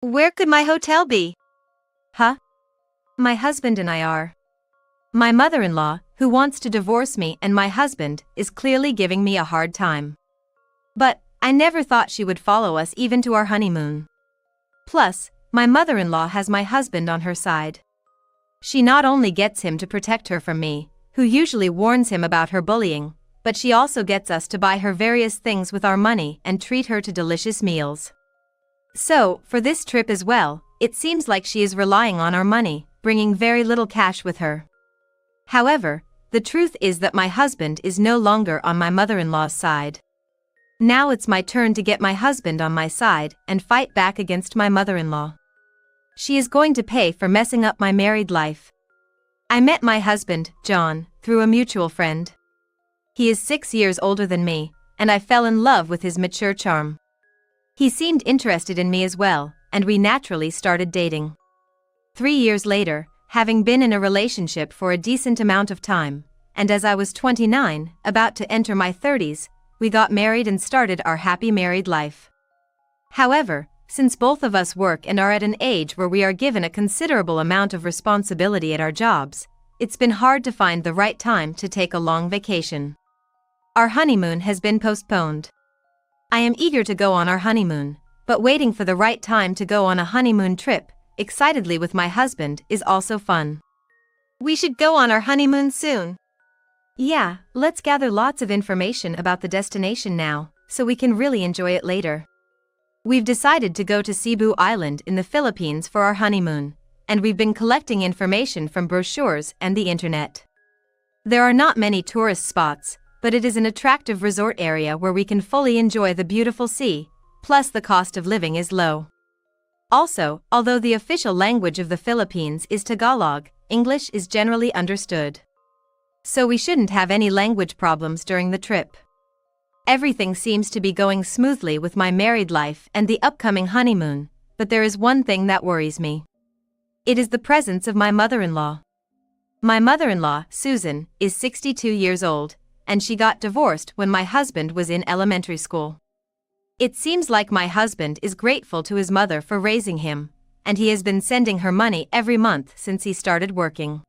Where could my hotel be? Huh? My husband and I are. My mother-in-law, who wants to divorce me, and my husband, is clearly giving me a hard time. But I never thought she would follow us even to our honeymoon. Plus, my mother-in-law has my husband on her side. She not only gets him to protect her from me, who usually warns him about her bullying, but she also gets us to buy her various things with our money and treat her to delicious meals. So, for this trip as well, it seems like she is relying on our money, bringing very little cash with her. However, the truth is that my husband is no longer on my mother-in-law's side. Now it's my turn to get my husband on my side and fight back against my mother-in-law. She is going to pay for messing up my married life. I met my husband, John, through a mutual friend. He is 6 years older than me, and I fell in love with his mature charm. He seemed interested in me as well, and we naturally started dating. 3 years later, having been in a relationship for a decent amount of time, and as I was 29, about to enter my 30s, we got married and started our happy married life. However, since both of us work and are at an age where we are given a considerable amount of responsibility at our jobs, it's been hard to find the right time to take a long vacation. Our honeymoon has been postponed. I am eager to go on our honeymoon, but waiting for the right time to go on a honeymoon trip, excitedly with my husband, is also fun. We should go on our honeymoon soon. Yeah, let's gather lots of information about the destination now, so we can really enjoy it later. We've decided to go to Cebu Island in the Philippines for our honeymoon, and we've been collecting information from brochures and the internet. There are not many tourist spots, but it is an attractive resort area where we can fully enjoy the beautiful sea, plus the cost of living is low. Also, although the official language of the Philippines is Tagalog, English is generally understood. So we shouldn't have any language problems during the trip. Everything seems to be going smoothly with my married life and the upcoming honeymoon, but there is one thing that worries me. It is the presence of my mother-in-law. My mother-in-law, Susan, is 62 years old, and she got divorced when my husband was in elementary school. It seems like my husband is grateful to his mother for raising him, and he has been sending her money every month since he started working.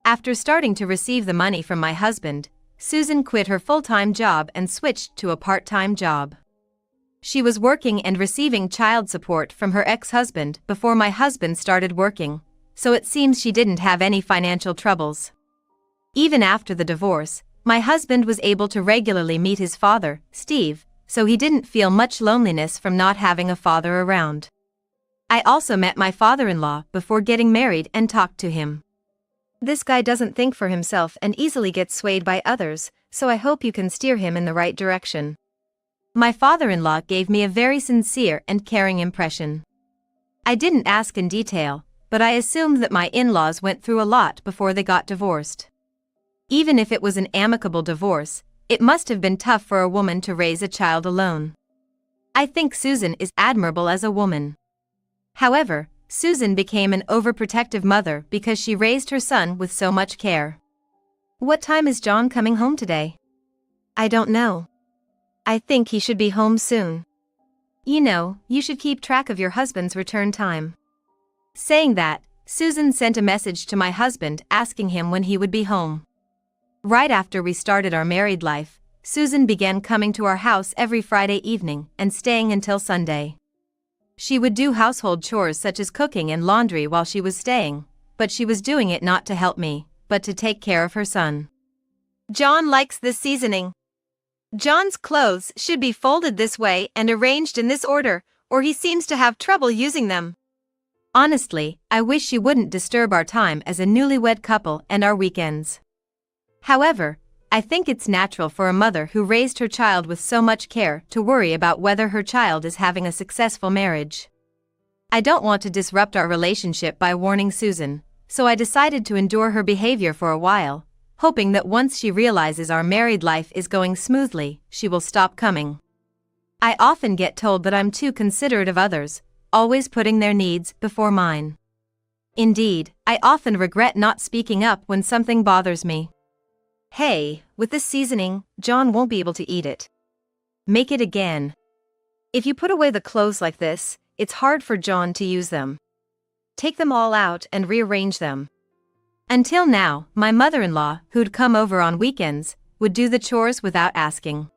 After starting to receive the money from my husband, Susan quit her full-time job and switched to a part-time job. She was working and receiving child support from her ex-husband before my husband started working, so it seems she didn't have any financial troubles. Even after the divorce, my husband was able to regularly meet his father, Steve, so he didn't feel much loneliness from not having a father around. I also met my father-in-law before getting married and talked to him. This guy doesn't think for himself and easily gets swayed by others, so I hope you can steer him in the right direction. My father-in-law gave me a very sincere and caring impression. I didn't ask in detail, but I assumed that my in-laws went through a lot before they got divorced. Even if it was an amicable divorce, it must have been tough for a woman to raise a child alone. I think Susan is admirable as a woman. However, Susan became an overprotective mother because she raised her son with so much care. What time is John coming home today? I don't know. I think he should be home soon. You know, you should keep track of your husband's return time. Saying that, Susan sent a message to my husband asking him when he would be home. Right after we started our married life, Susan began coming to our house every Friday evening and staying until Sunday. She would do household chores such as cooking and laundry while she was staying, but she was doing it not to help me, but to take care of her son. John likes this seasoning. John's clothes should be folded this way and arranged in this order, or he seems to have trouble using them. Honestly, I wish she wouldn't disturb our time as a newlywed couple and our weekends. However, I think it's natural for a mother who raised her child with so much care to worry about whether her child is having a successful marriage. I don't want to disrupt our relationship by warning Susan, so I decided to endure her behavior for a while, hoping that once she realizes our married life is going smoothly, she will stop coming. I often get told that I'm too considerate of others, always putting their needs before mine. Indeed, I often regret not speaking up when something bothers me. Hey, with this seasoning, John won't be able to eat it. Make it again. If you put away the clothes like this, it's hard for John to use them. Take them all out and rearrange them. Until now, my mother-in-law, who'd come over on weekends, would do the chores without asking.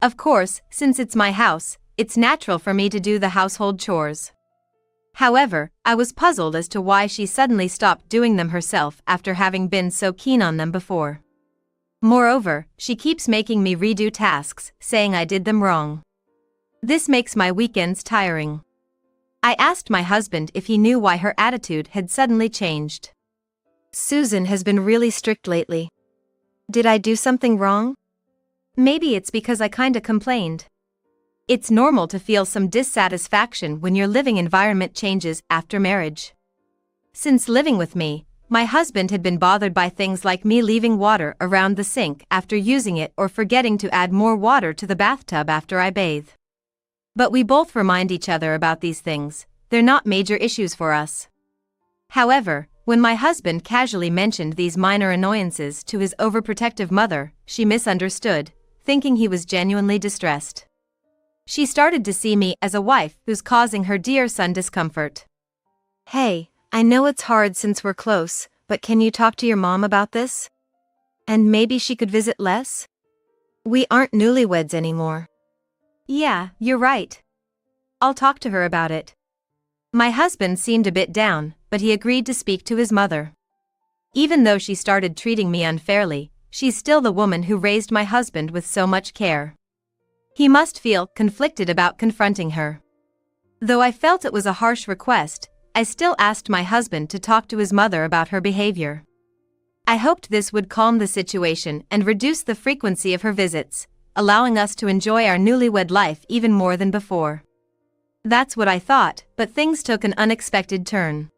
Of course, since it's my house, it's natural for me to do the household chores. However, I was puzzled as to why she suddenly stopped doing them herself after having been so keen on them before. Moreover, she keeps making me redo tasks, saying I did them wrong. This makes my weekends tiring. I asked my husband if he knew why her attitude had suddenly changed. Susan has been really strict lately. Did I do something wrong? Maybe it's because I kinda complained. It's normal to feel some dissatisfaction when your living environment changes after marriage. Since living with me, my husband had been bothered by things like me leaving water around the sink after using it or forgetting to add more water to the bathtub after I bathe. But we both remind each other about these things, they're not major issues for us. However, when my husband casually mentioned these minor annoyances to his overprotective mother, she misunderstood, thinking he was genuinely distressed. She started to see me as a wife who's causing her dear son discomfort. Hey, I know it's hard since we're close, but can you talk to your mom about this? And maybe she could visit less? We aren't newlyweds anymore. Yeah, you're right. I'll talk to her about it. My husband seemed a bit down, but he agreed to speak to his mother. Even though she started treating me unfairly, she's still the woman who raised my husband with so much care. He must feel conflicted about confronting her. Though I felt it was a harsh request, I still asked my husband to talk to his mother about her behavior. I hoped this would calm the situation and reduce the frequency of her visits, allowing us to enjoy our newlywed life even more than before. That's what I thought, but things took an unexpected turn.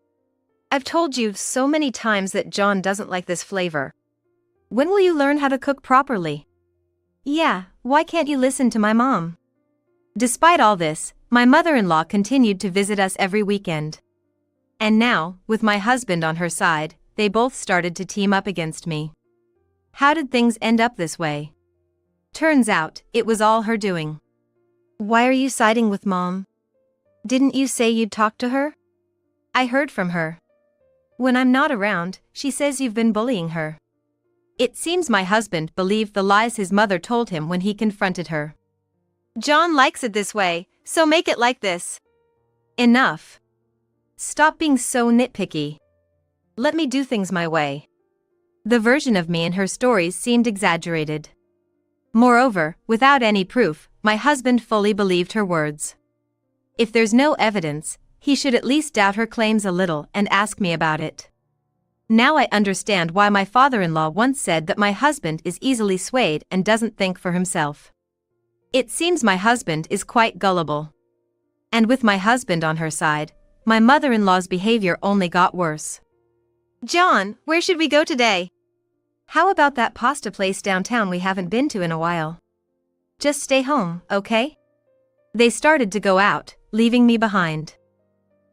I've told you so many times that John doesn't like this flavor. When will you learn how to cook properly? Yeah, why can't you listen to my mom? Despite all this, my mother-in-law continued to visit us every weekend. And now, with my husband on her side, they both started to team up against me. How did things end up this way? Turns out, it was all her doing. Why are you siding with Mom? Didn't you say you'd talk to her? I heard from her. When I'm not around, she says you've been bullying her. It seems my husband believed the lies his mother told him when he confronted her. John likes it this way, so make it like this. Enough. Stop being so nitpicky. Let me do things my way. The version of me in her stories seemed exaggerated. Moreover, without any proof, my husband fully believed her words. If there's no evidence, he should at least doubt her claims a little and ask me about it. Now I understand why my father-in-law once said that my husband is easily swayed and doesn't think for himself. It seems my husband is quite gullible. And with my husband on her side, my mother-in-law's behavior only got worse. John, where should we go today? How about that pasta place downtown we haven't been to in a while? Just stay home, okay? They started to go out, leaving me behind.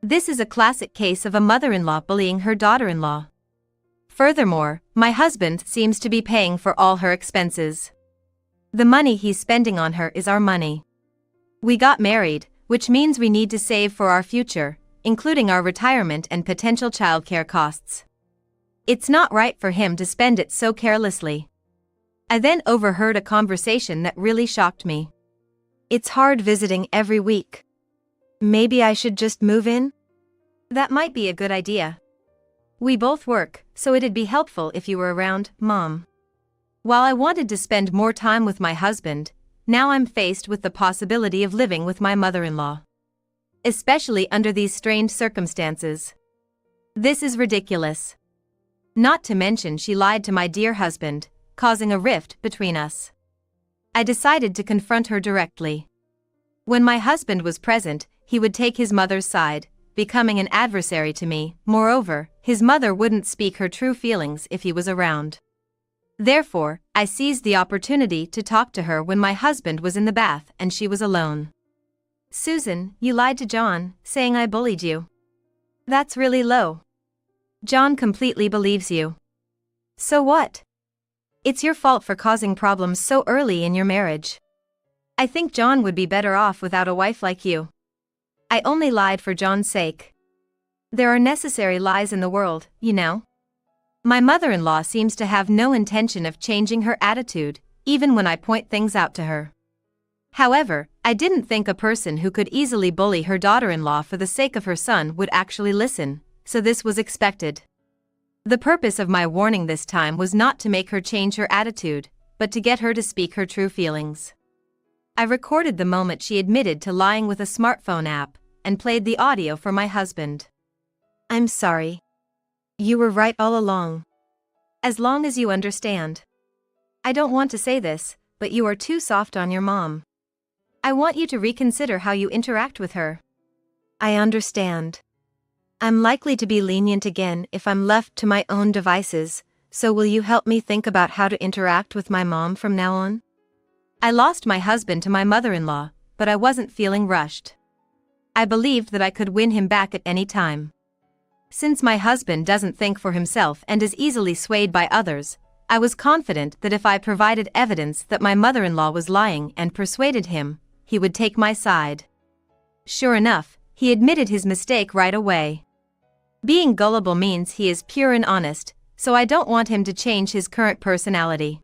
This is a classic case of a mother-in-law bullying her daughter-in-law. Furthermore, my husband seems to be paying for all her expenses. The money he's spending on her is our money. We got married, which means we need to save for our future, including our retirement and potential childcare costs. It's not right for him to spend it so carelessly. I then overheard a conversation that really shocked me. It's hard visiting every week. Maybe I should just move in? That might be a good idea. We both work, so it'd be helpful if you were around, Mom. While I wanted to spend more time with my husband, now I'm faced with the possibility of living with my mother-in-law. Especially under these strained circumstances. This is ridiculous. Not to mention she lied to my dear husband, causing a rift between us. I decided to confront her directly. When my husband was present, he would take his mother's side, becoming an adversary to me. Moreover, his mother wouldn't speak her true feelings if he was around. Therefore, I seized the opportunity to talk to her when my husband was in the bath and she was alone. Susan, you lied to John, saying I bullied you. That's really low. John completely believes you. So what? It's your fault for causing problems so early in your marriage. I think John would be better off without a wife like you. I only lied for John's sake. There are necessary lies in the world, you know. My mother-in-law seems to have no intention of changing her attitude, even when I point things out to her. However, I didn't think a person who could easily bully her daughter-in-law for the sake of her son would actually listen, so this was expected. The purpose of my warning this time was not to make her change her attitude, but to get her to speak her true feelings. I recorded the moment she admitted to lying with a smartphone app, and played the audio for my husband. I'm sorry. You were right all along. As long as you understand. I don't want to say this, but you are too soft on your mom. I want you to reconsider how you interact with her. I understand. I'm likely to be lenient again if I'm left to my own devices, so will you help me think about how to interact with my mom from now on? I lost my husband to my mother-in-law, but I wasn't feeling rushed. I believed that I could win him back at any time. Since my husband doesn't think for himself and is easily swayed by others, I was confident that if I provided evidence that my mother-in-law was lying and persuaded him, he would take my side. Sure enough, he admitted his mistake right away. Being gullible means he is pure and honest, so I don't want him to change his current personality.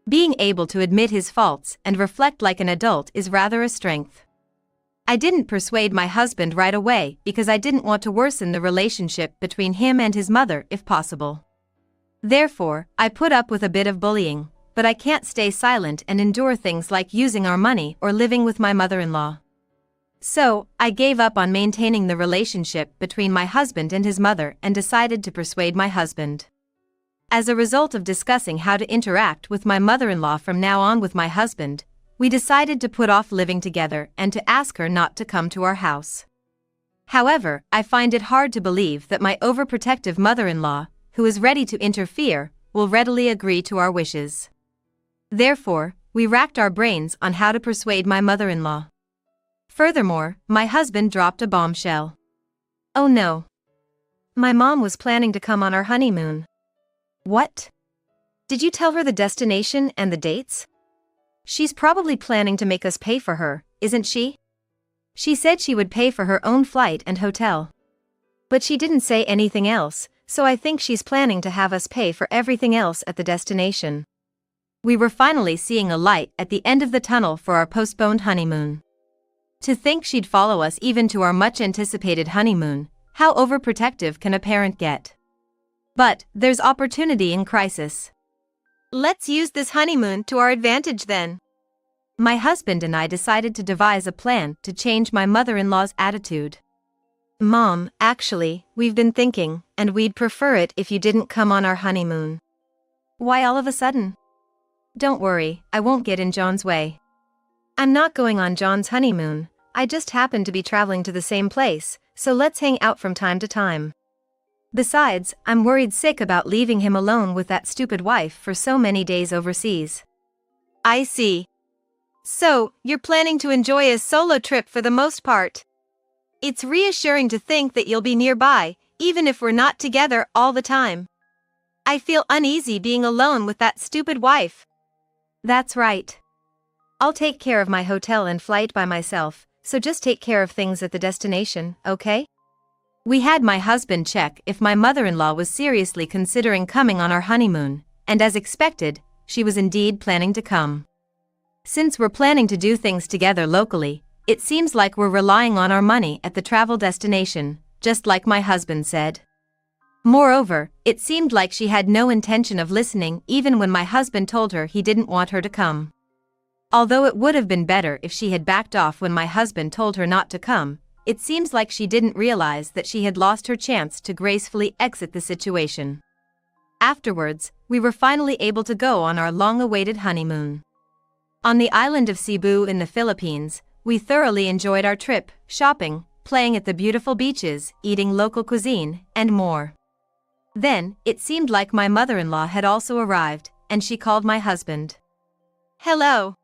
Being able to admit his faults and reflect like an adult is rather a strength. I didn't persuade my husband right away because I didn't want to worsen the relationship between him and his mother if possible. Therefore, I put up with a bit of bullying, but I can't stay silent and endure things like using our money or living with my mother-in-law. So, I gave up on maintaining the relationship between my husband and his mother and decided to persuade my husband. As a result of discussing how to interact with my mother-in-law from now on with my husband, we decided to put off living together and to ask her not to come to our house. However, I find it hard to believe that my overprotective mother-in-law, who is ready to interfere, will readily agree to our wishes. Therefore, we racked our brains on how to persuade my mother-in-law. Furthermore, my husband dropped a bombshell. Oh no. My mom was planning to come on our honeymoon. What? Did you tell her the destination and the dates? She's probably planning to make us pay for her, isn't she? She said she would pay for her own flight and hotel. But she didn't say anything else, so I think she's planning to have us pay for everything else at the destination. We were finally seeing a light at the end of the tunnel for our postponed honeymoon. To think she'd follow us even to our much-anticipated honeymoon, how overprotective can a parent get? But, there's opportunity in crisis. Let's use this honeymoon to our advantage then. My husband and I decided to devise a plan to change my mother-in-law's attitude. Mom, actually, we've been thinking, and we'd prefer it if you didn't come on our honeymoon. Why all of a sudden? Don't worry, I won't get in John's way. I'm not going on John's honeymoon, I just happen to be traveling to the same place, so let's hang out from time to time. Besides, I'm worried sick about leaving him alone with that stupid wife for so many days overseas. I see. So, you're planning to enjoy a solo trip for the most part. It's reassuring to think that you'll be nearby, even if we're not together all the time. I feel uneasy being alone with that stupid wife. That's right. I'll take care of my hotel and flight by myself, so just take care of things at the destination, okay? We had my husband check if my mother-in-law was seriously considering coming on our honeymoon, and as expected, she was indeed planning to come. Since we're planning to do things together locally, it seems like we're relying on our money at the travel destination, just like my husband said. Moreover, it seemed like she had no intention of listening even when my husband told her he didn't want her to come. Although it would have been better if she had backed off when my husband told her not to come, it seems like she didn't realize that she had lost her chance to gracefully exit the situation. Afterwards, we were finally able to go on our long-awaited honeymoon. On the island of Cebu in the Philippines, we thoroughly enjoyed our trip, shopping, playing at the beautiful beaches, eating local cuisine, and more. Then, it seemed like my mother-in-law had also arrived, and she called my husband. Hello.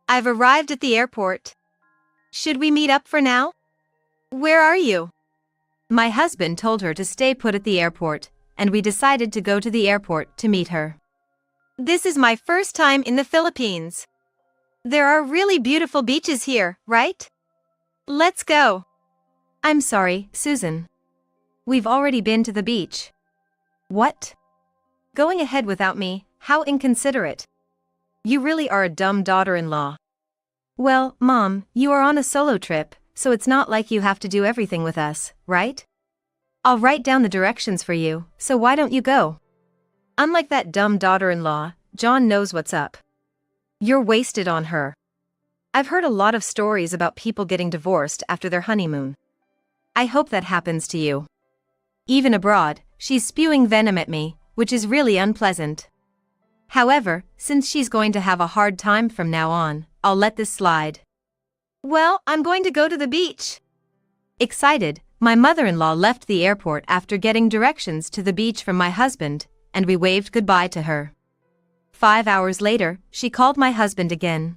I've arrived at the airport. Should we meet up for now? Where are you? My husband told her to stay put at the airport, and we decided to go to the airport to meet her. This is my first time in the Philippines. There are really beautiful beaches here, right? Let's go. I'm sorry, Susan. We've already been to the beach. What? Going ahead without me, how inconsiderate. You really are a dumb daughter-in-law. Well, Mom, you are on a solo trip, so it's not like you have to do everything with us, right? I'll write down the directions for you, so why don't you go? Unlike that dumb daughter-in-law, John knows what's up. You're wasted on her. I've heard a lot of stories about people getting divorced after their honeymoon. I hope that happens to you. Even abroad, she's spewing venom at me, which is really unpleasant. However, since she's going to have a hard time from now on, I'll let this slide. Well, I'm going to go to the beach. Excited, my mother-in-law left the airport after getting directions to the beach from my husband, and we waved goodbye to her. 5 hours later, she called my husband again.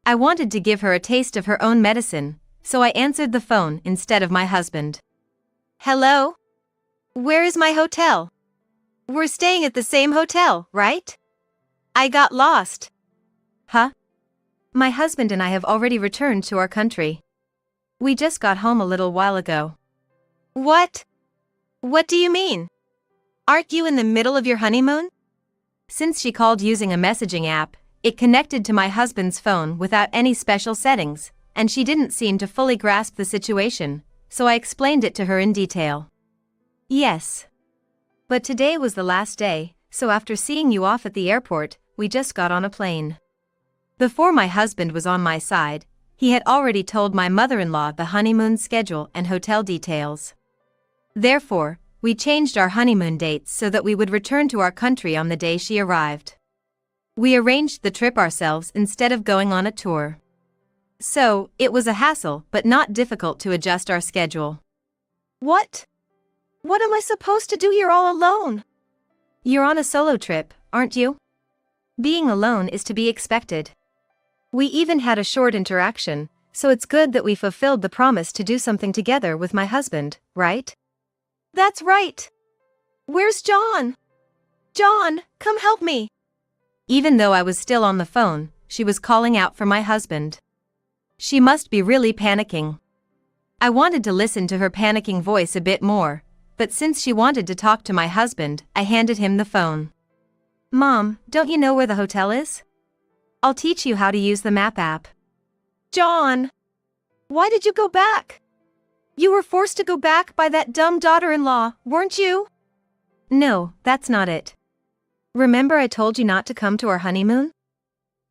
I wanted to give her a taste of her own medicine, so I answered the phone instead of my husband. Hello? Where is my hotel? We're staying at the same hotel, right? I got lost. Huh? My husband and I have already returned to our country. We just got home a little while ago. What? What do you mean? Aren't you in the middle of your honeymoon? Since she called using a messaging app, it connected to my husband's phone without any special settings, and she didn't seem to fully grasp the situation, so I explained it to her in detail. Yes. But today was the last day, so after seeing you off at the airport, we just got on a plane. Before my husband was on my side, he had already told my mother-in-law the honeymoon schedule and hotel details. Therefore, we changed our honeymoon dates so that we would return to our country on the day she arrived. We arranged the trip ourselves instead of going on a tour. So, it was a hassle but not difficult to adjust our schedule. What? What am I supposed to do here all alone? You're on a solo trip, aren't you? Being alone is to be expected. We even had a short interaction, so it's good that we fulfilled the promise to do something together with my husband, right? That's right. Where's John? John, come help me. Even though I was still on the phone, she was calling out for my husband. She must be really panicking. I wanted to listen to her panicking voice a bit more, but since she wanted to talk to my husband, I handed him the phone. Mom, don't you know where the hotel is? I'll teach you how to use the map app. John, why did you go back? You were forced to go back by that dumb daughter-in-law, weren't you? No, that's not it. Remember I told you not to come to our honeymoon?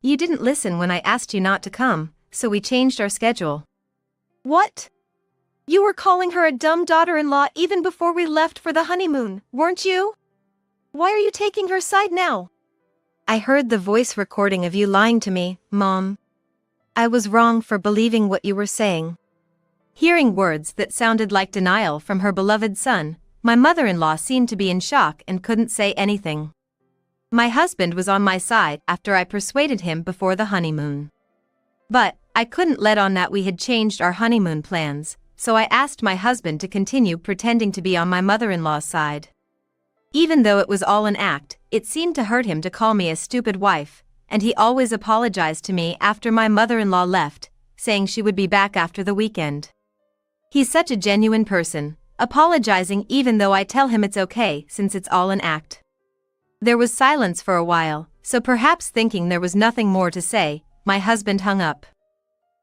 You didn't listen when I asked you not to come, so we changed our schedule. What? You were calling her a dumb daughter-in-law even before we left for the honeymoon, weren't you? Why are you taking her side now? I heard the voice recording of you lying to me, Mom. I was wrong for believing what you were saying. Hearing words that sounded like denial from her beloved son, my mother-in-law seemed to be in shock and couldn't say anything. My husband was on my side after I persuaded him before the honeymoon. But I couldn't let on that we had changed our honeymoon plans, so I asked my husband to continue pretending to be on my mother-in-law's side. Even though it was all an act, it seemed to hurt him to call me a stupid wife, and he always apologized to me after my mother-in-law left, saying she would be back after the weekend. He's such a genuine person, apologizing even though I tell him it's okay since it's all an act. There was silence for a while, so perhaps thinking there was nothing more to say, my husband hung up.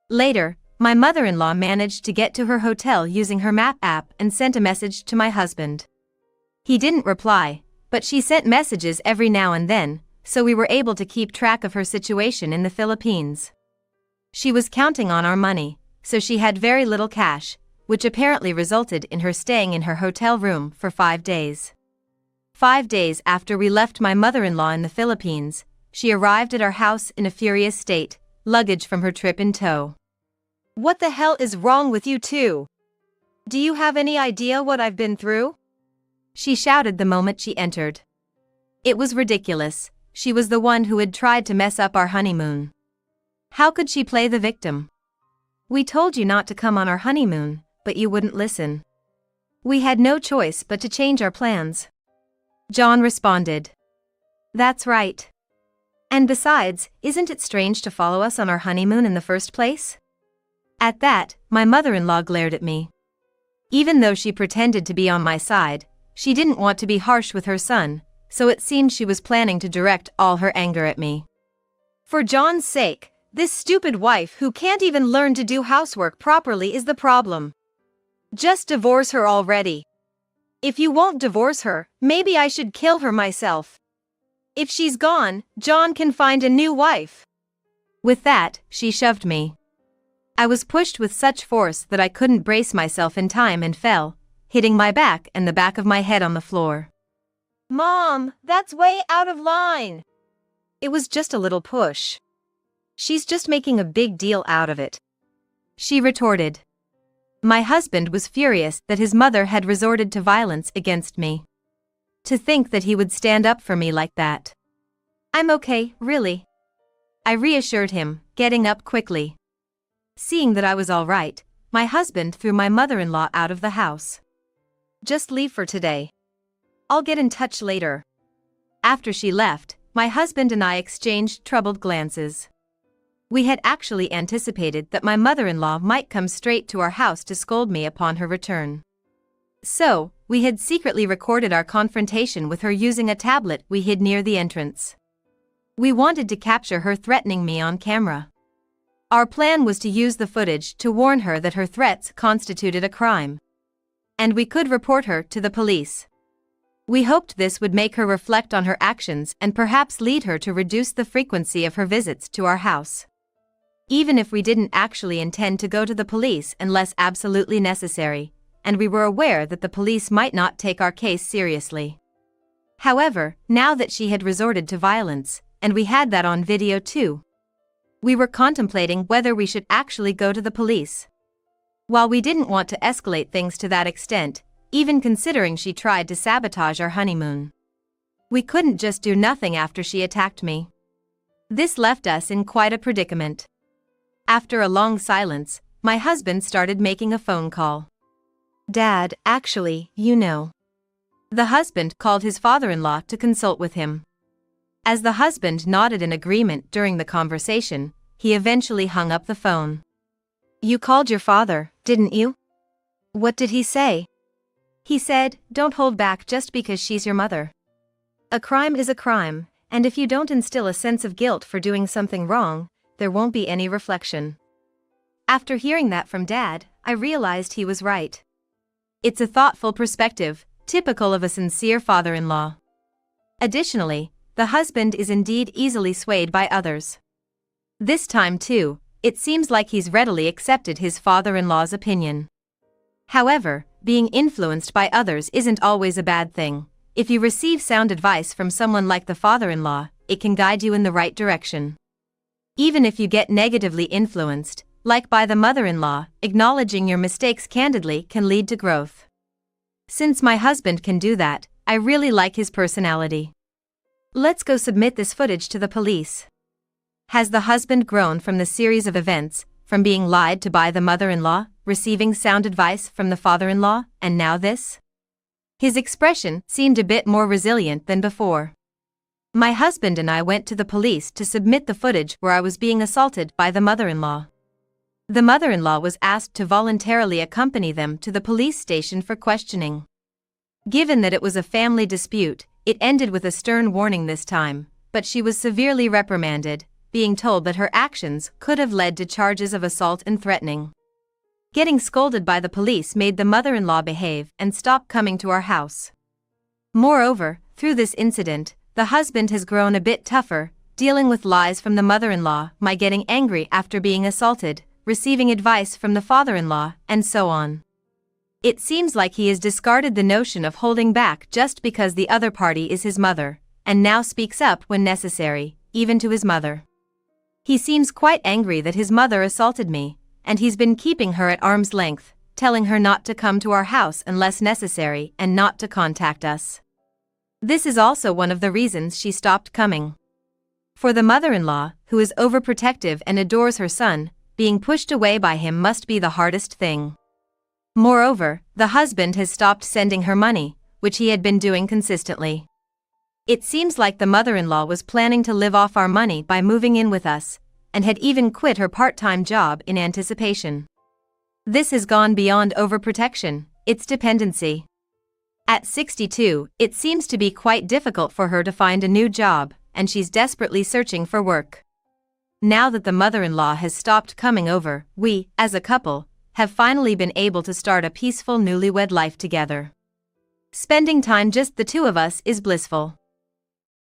Later, my mother-in-law managed to get to her hotel using her map app and sent a message to my husband. He didn't reply, but she sent messages every now and then, so we were able to keep track of her situation in the Philippines. She was counting on our money, so she had very little cash, which apparently resulted in her staying in her hotel room for 5 days. 5 days after we left my mother-in-law in the Philippines, she arrived at our house in a furious state, luggage from her trip in tow. What the hell is wrong with you two? Do you have any idea what I've been through? She shouted the moment she entered. It was ridiculous. She was the one who had tried to mess up our honeymoon. How could she play the victim? We told you not to come on our honeymoon, but you wouldn't listen. We had no choice but to change our plans. John responded. That's right. And besides, isn't it strange to follow us on our honeymoon in the first place? At that, my mother-in-law glared at me. Even though she pretended to be on my side, she didn't want to be harsh with her son, so it seemed she was planning to direct all her anger at me. For John's sake, this stupid wife who can't even learn to do housework properly is the problem. Just divorce her already. If you won't divorce her, maybe I should kill her myself. If she's gone, John can find a new wife. With that, she shoved me. I was pushed with such force that I couldn't brace myself in time and fell, hitting my back and the back of my head on the floor. Mom, that's way out of line. It was just a little push. She's just making a big deal out of it, she retorted. My husband was furious that his mother had resorted to violence against me. To think that he would stand up for me like that. I'm okay, really, I reassured him, getting up quickly. Seeing that I was all right, my husband threw my mother-in-law out of the house. Just leave for today. I'll get in touch later. After she left, my husband and I exchanged troubled glances. We had actually anticipated that my mother-in-law might come straight to our house to scold me upon her return. So, we had secretly recorded our confrontation with her using a tablet we hid near the entrance. We wanted to capture her threatening me on camera. Our plan was to use the footage to warn her that her threats constituted a crime. And we could report her to the police. We hoped this would make her reflect on her actions and perhaps lead her to reduce the frequency of her visits to our house. Even if we didn't actually intend to go to the police unless absolutely necessary, and we were aware that the police might not take our case seriously. However, now that she had resorted to violence, and we had that on video too, we were contemplating whether we should actually go to the police. While we didn't want to escalate things to that extent, even considering she tried to sabotage our honeymoon, we couldn't just do nothing after she attacked me. This left us in quite a predicament. After a long silence, my husband started making a phone call. Dad, actually, you know. The husband called his father-in-law to consult with him. As the husband nodded in agreement during the conversation, he eventually hung up the phone. You called your father, didn't you? What did he say? He said, don't hold back just because she's your mother. A crime is a crime, and if you don't instill a sense of guilt for doing something wrong, there won't be any reflection. After hearing that from Dad, I realized he was right. It's a thoughtful perspective, typical of a sincere father-in-law. Additionally, the husband is indeed easily swayed by others. This time too, it seems like he's readily accepted his father-in-law's opinion. However, being influenced by others isn't always a bad thing. If you receive sound advice from someone like the father-in-law, it can guide you in the right direction. Even if you get negatively influenced, like by the mother-in-law, acknowledging your mistakes candidly can lead to growth. Since my husband can do that, I really like his personality. Let's go submit this footage to the police. Has the husband grown from the series of events, from being lied to by the mother-in-law, receiving sound advice from the father-in-law, and now this? His expression seemed a bit more resilient than before. My husband and I went to the police to submit the footage where I was being assaulted by the mother-in-law. The mother-in-law was asked to voluntarily accompany them to the police station for questioning. Given that it was a family dispute, it ended with a stern warning this time, but she was severely reprimanded, being told that her actions could have led to charges of assault and threatening. Getting scolded by the police made the mother-in-law behave and stop coming to our house. Moreover, through this incident, the husband has grown a bit tougher, dealing with lies from the mother-in-law, my getting angry after being assaulted, receiving advice from the father-in-law, and so on. It seems like he has discarded the notion of holding back just because the other party is his mother, and now speaks up when necessary, even to his mother. He seems quite angry that his mother assaulted me, and he's been keeping her at arm's length, telling her not to come to our house unless necessary and not to contact us. This is also one of the reasons she stopped coming. For the mother-in-law, who is overprotective and adores her son, being pushed away by him must be the hardest thing. Moreover, the husband has stopped sending her money, which he had been doing consistently. It seems like the mother-in-law was planning to live off our money by moving in with us, and had even quit her part-time job in anticipation. This has gone beyond overprotection, it's dependency. At 62, it seems to be quite difficult for her to find a new job, and she's desperately searching for work. Now that the mother-in-law has stopped coming over, we, as a couple, have finally been able to start a peaceful newlywed life together. Spending time just the two of us is blissful.